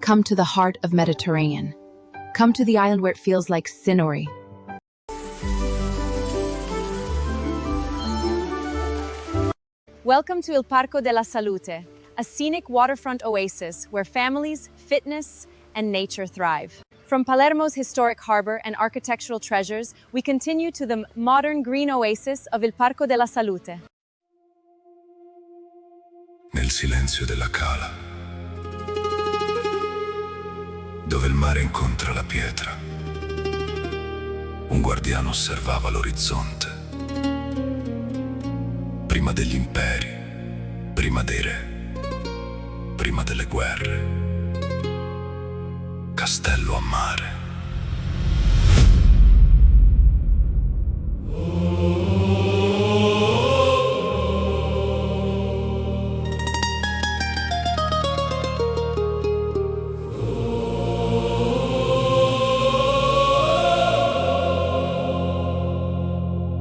Come to the heart of Mediterranean. Come to the island where it feels like Sinori. Welcome to Il Parco della Salute, a scenic waterfront oasis where families, fitness, and nature thrive. From Palermo's historic harbor and architectural treasures, we continue to the modern green oasis of Il Parco della Salute. Nel silenzio della cala, dove il mare incontra la pietra, un guardiano osservava l'orizzonte. Prima degli imperi, prima dei re, prima delle guerre. Castello a mare.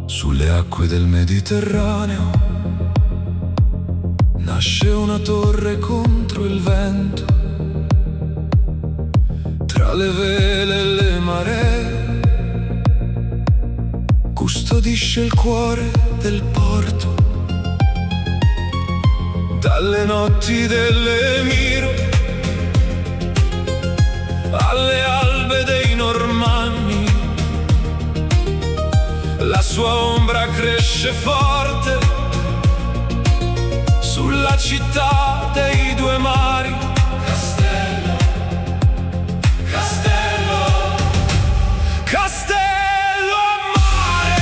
Sulle acque del Mediterraneo nasce una torre contro il vento. Tra le vele e le maree custodisce il cuore del porto. Dalle notti dell'Emiro alle albe dei Normanni, la sua ombra cresce forte sulla città dei due mari. Castello, castello, castello a mare.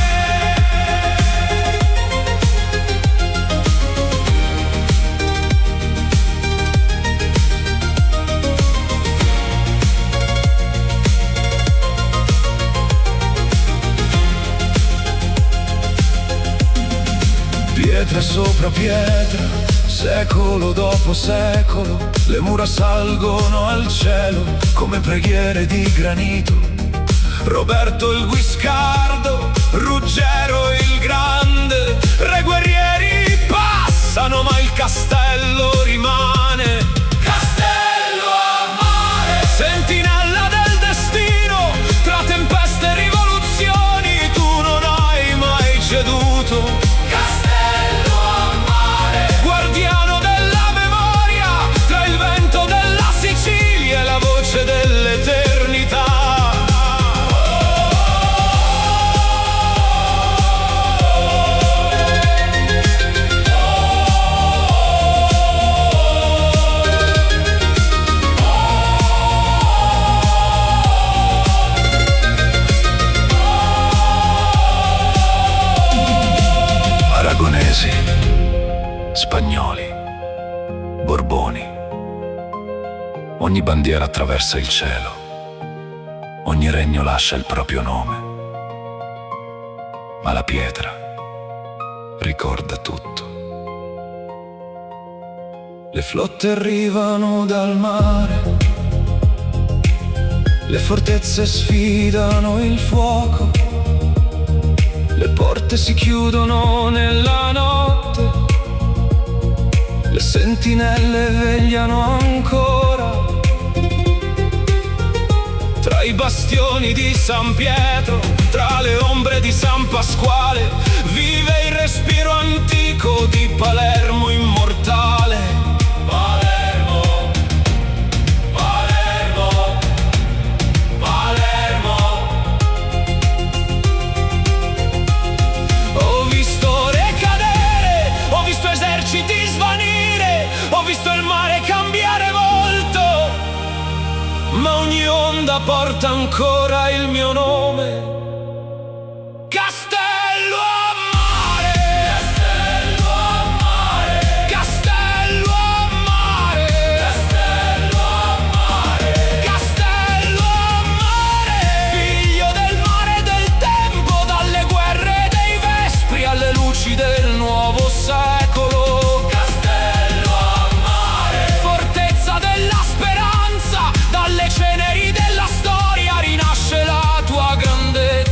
Pietra sopra pietra, secolo dopo secolo, le mura salgono al cielo come preghiere di granito. Roberto il Guiscardo, Ruggero il Grande, re guerrieri passano ma il castello rimane. Castello a mare, sentinella del destino, tra tempeste e rivoluzioni tu non hai mai ceduto. Dell'eternità. Aragonesi, spagnoli, Borboni. Ogni bandiera attraversa il cielo, ogni regno lascia il proprio nome, ma la pietra ricorda tutto. Le flotte arrivano dal mare, le fortezze sfidano il fuoco, le porte si chiudono nella notte, le sentinelle vegliano ancora. Tra i bastioni di San Pietro, tra le ombre di San Pasquale, vive il respiro antico di Palermo immortale. Palermo, Palermo, Palermo. Ho visto re cadere, ho visto eserciti svanire, ho visto il mare cambiare volto, ma ogni onda porta ancora il mio nome. Castello a mare, castello a mare, castello a mare, castello a mare, castello a mare. Figlio del mare e del tempo, dalle guerre e dei vespri alle luci del nuovo secolo. Castello a mare, fortezza della speranza, dalle ceneri della storia rinasce la tua grandezza.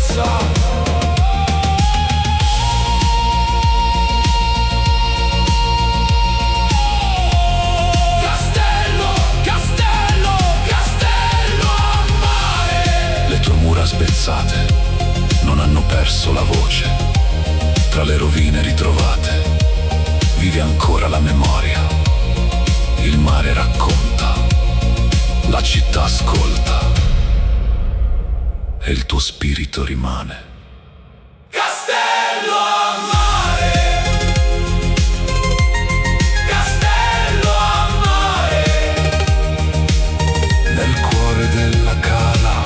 spezzate non hanno perso la voce. Tra le rovine ritrovate vive ancora la memoria. Il mare racconta, la città ascolta e il tuo spirito rimane. Castello a mare, castello a mare, Nel cuore della cala,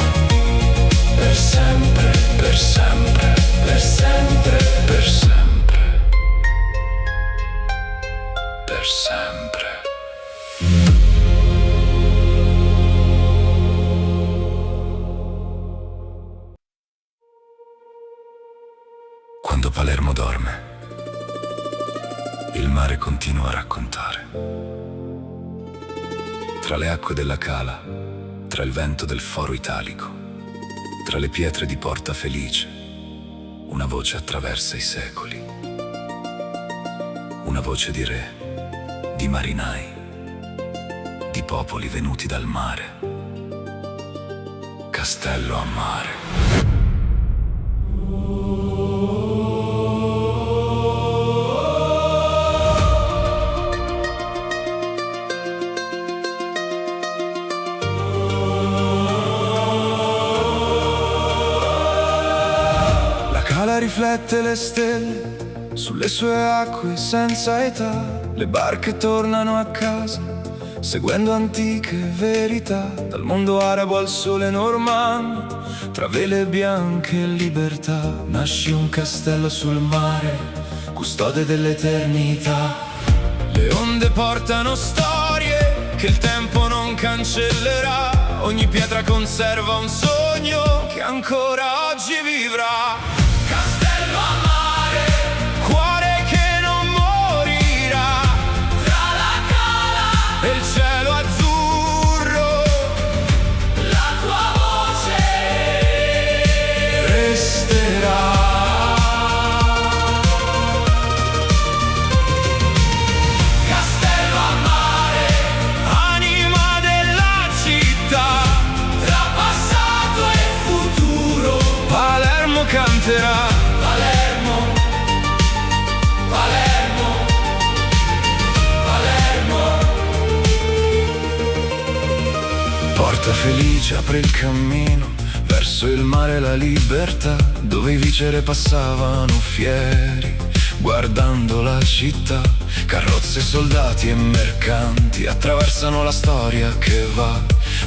per sempre, per sempre, per sempre, per sempre, per sempre. Quando Palermo dorme, il mare continua a raccontare. Tra le acque della Cala, tra il vento del Foro Italico, tra le pietre di Porta Felice, una voce attraversa i secoli. Una voce di re, di marinai, di popoli venuti dal mare. Castello a mare. Riflette le stelle sulle sue acque senza età. Le barche tornano a casa seguendo antiche verità. Dal mondo arabo al sole normanno, tra vele bianche e libertà, nasce un castello sul mare, custode dell'eternità. Le onde portano storie che il tempo non cancellerà. Ogni pietra conserva un sogno che ancora oggi vivrà. castello a mare, Cuore che non morirà, tra la cala e il cielo azzurro la tua voce resterà. castello a mare, Anima della città, tra passato e futuro. Palermo canterà. Palermo, Palermo, Palermo. Porta Felice apre il cammino verso il mare e la libertà, dove i vicere passavano fieri guardando la città. Carrozze, soldati e mercanti attraversano la storia che va,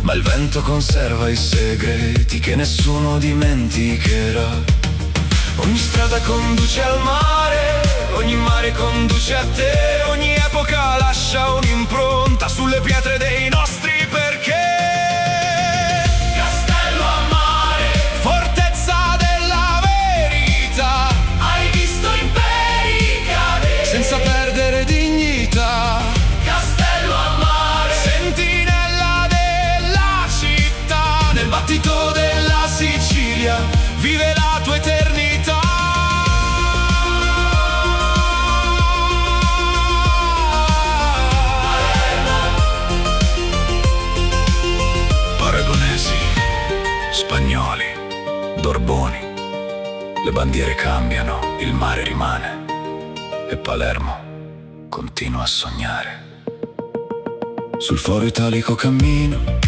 ma il vento conserva i segreti che nessuno dimenticherà. Ogni strada conduce al mare, ogni mare conduce a te. Ogni epoca lascia un'impronta sulle pietre dei nostri perché. Castello a mare, Fortezza della verità, hai visto imperi cadere. senza perdere dignità. Castello a mare, Sentinella della città, nel battito della Sicilia vive la tua eternità. Aragonesi, spagnoli, Borboni, le bandiere cambiano, il mare rimane e Palermo continua a sognare. Sul Foro Italico cammino,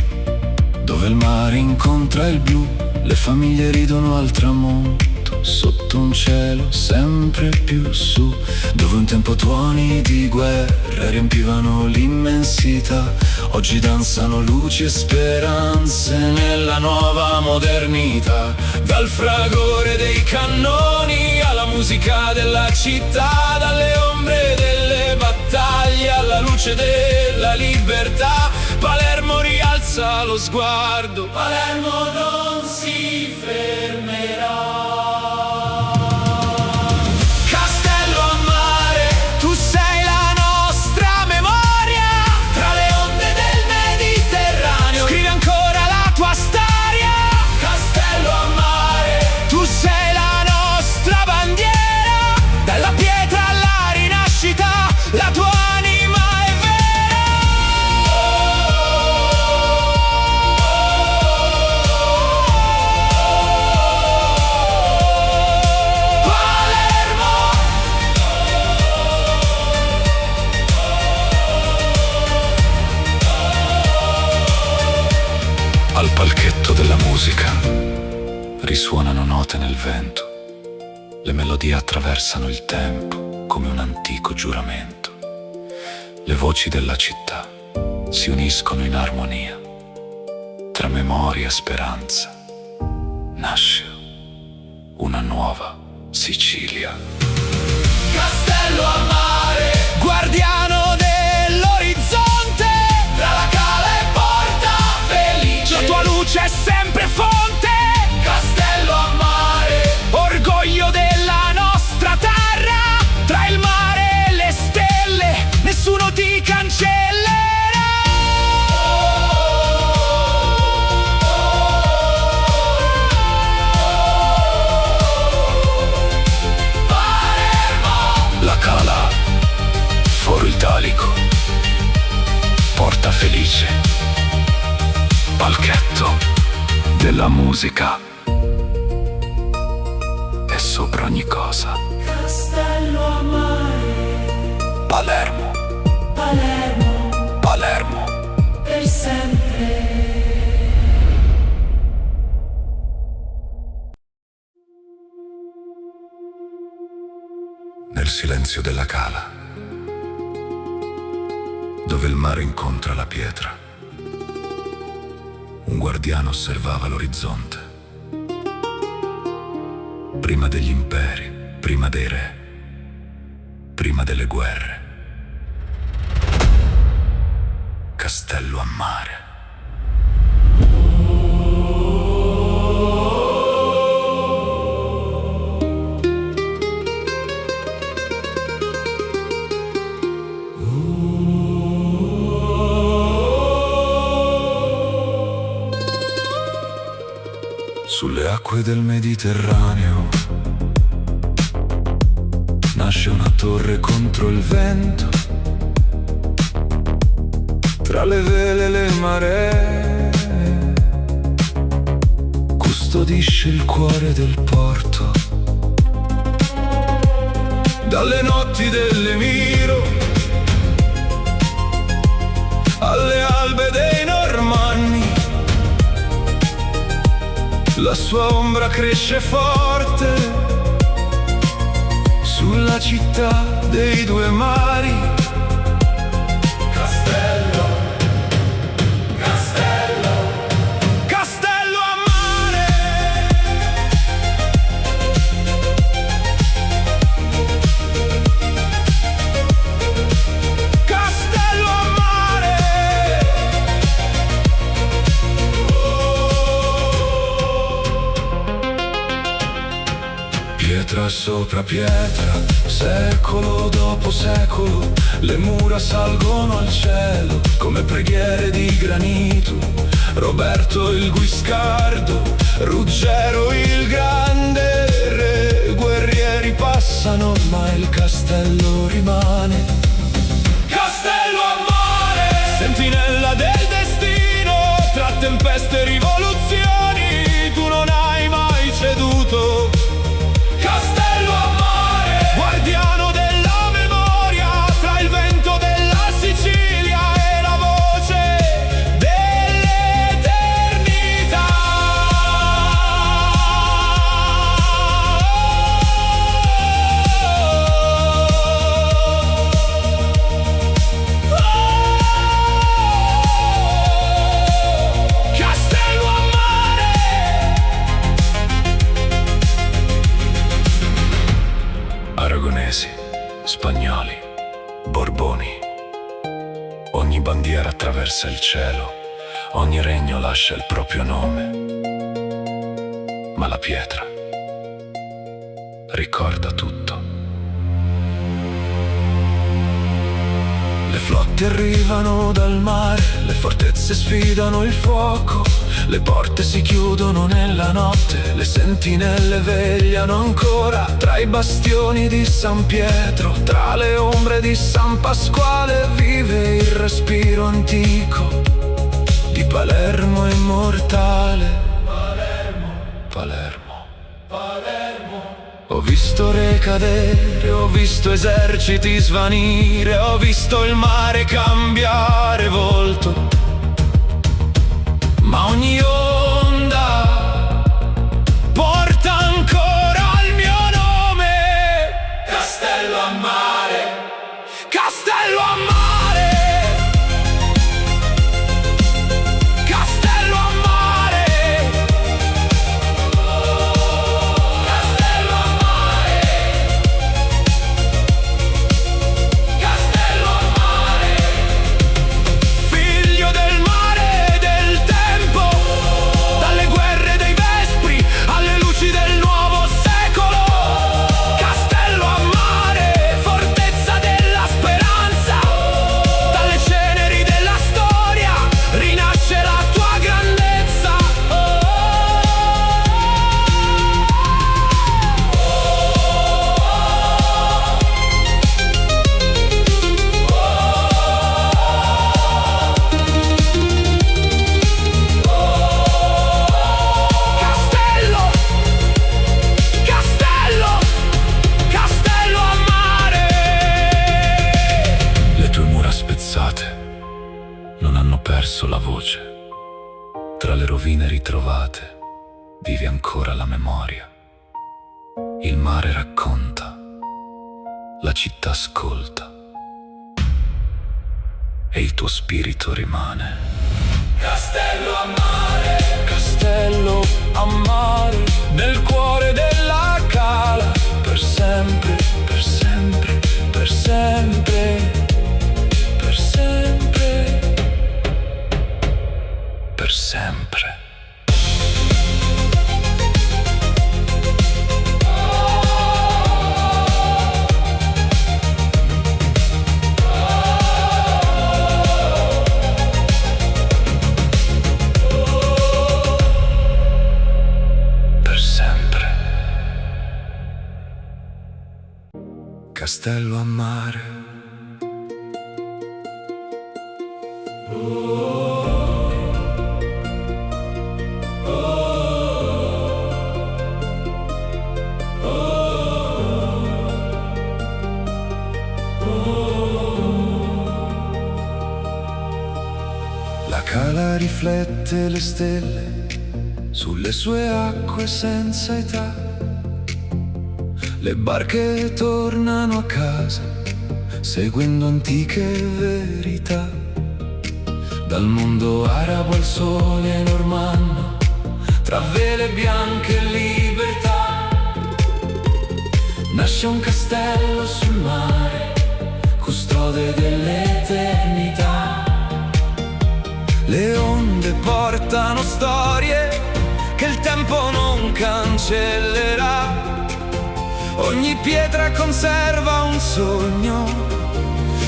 dove il mare incontra il blu. Le famiglie ridono al tramonto, sotto un cielo sempre più su, dove un tempo tuoni di guerra riempivano l'immensità. Oggi danzano luci e speranze nella nuova modernità. Dal fragore dei cannoni alla musica della città, dalle ombre delle battaglie alla luce della libertà. Palermo rialza lo sguardo, Palermo non si fermerà. castello a mare, tu sei la nostra memoria. Tra le onde del Mediterraneo, Scrivi ancora la tua storia. castello a mare, Tu sei la nostra bandiera, dalla pietra alla rinascita, la tua anima è vera. Al palchetto della musica risuonano note nel vento. Le melodie attraversano il tempo come un antico giuramento. Le voci della città si uniscono in armonia. Tra memoria e speranza nasce una nuova Sicilia. Castello a mare, guardiano dell'orizzonte, tra la cala e Porta Felice, la tua luce è sempre fonte. Castello a mare, orgoglio della nostra terra, tra il mare e le stelle, nessuno ti cancellerà. La Cala, Foro Italico, Porta Felice, palchetto della musica. E sopra ogni cosa Castello a mare, Palermo, Palermo, Palermo. per sempre. Nel silenzio della cala, dove il mare incontra la pietra, un guardiano osservava l'orizzonte. Prima degli imperi, prima dei re, prima delle guerre. Castello a mare. Sulle acque del Mediterraneo nasce una torre contro il vento, tra le vele e le maree, custodisce il cuore del porto. Dalle notti dell'Emiro alle albe dei Normanni, la sua ombra cresce forte sulla città dei due mari. Castello, castello, castello a mare. Castello a mare. Pietra sopra pietra, secolo dopo secolo, le mura salgono al cielo come preghiere di granito. Roberto il Guiscardo, Ruggero il Grande, re, guerrieri passano ma il castello rimane. Castello a mare, sentinella del destino, tra tempeste e rivoluzioni, tu non hai mai ceduto. Castello a mare, guardiano della memoria, tra il vento della Sicilia e la voce dell'eternità. Castello a mare. Aragonesi, spagnoli, Borboni. Ogni bandiera attraversa il cielo, ogni regno lascia il proprio nome. Ma la pietra ricorda tutto. Le flotte arrivano dal mare, le fortezze sfidano il fuoco, le porte si chiudono nella notte, le sentinelle vegliano ancora tra i bastioni di San Pietro, tra le ombre di San Pasquale vive il respiro antico di Palermo immortale. Palermo, Palermo, Palermo. Ho visto re cadere, ho visto eserciti svanire, ho visto il mare cambiare volto, ma ogni ora Tra le rovine ritrovate vive ancora la memoria. Il mare racconta, la città ascolta e il tuo spirito rimane. Castello a mare, castello a mare, nel cuore della cala, per sempre, per sempre, per sempre, per sempre, Per sempre. Per sempre. Castello a mare. La cala riflette le stelle sulle sue acque senza età. Le barche tornano a casa seguendo antiche verità. Dal mondo arabo al sole normanno, tra vele bianche e libertà, nasce un castello sul mare, custode dell'eternità. Le onde portano storie che il tempo non cancellerà. Ogni pietra conserva un sogno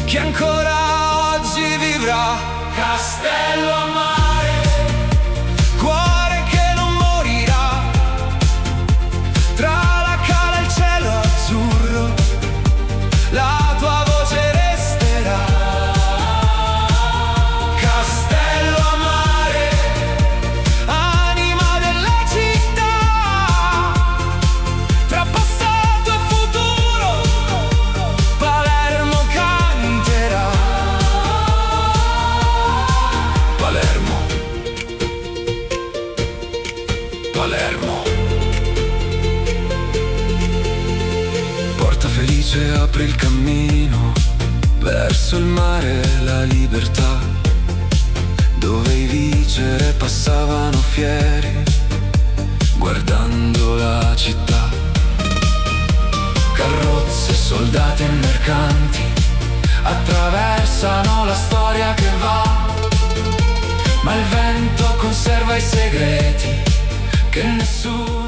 che ancora oggi vivrà. castello a mare, Cuore che non morirà, tra la cala e il cielo azzurro, la tua voce resterà. castello a mare, Anima della città, tra passato e futuro, Palermo canterà. Palermo. Palermo. Porta felice, apri il cammino verso il mare e la libertà, dove i viceri passavano fieri guardando la città. Carrozze, soldati e mercanti attraversano la storia che va, ma il vento conserva i segreti che nessuno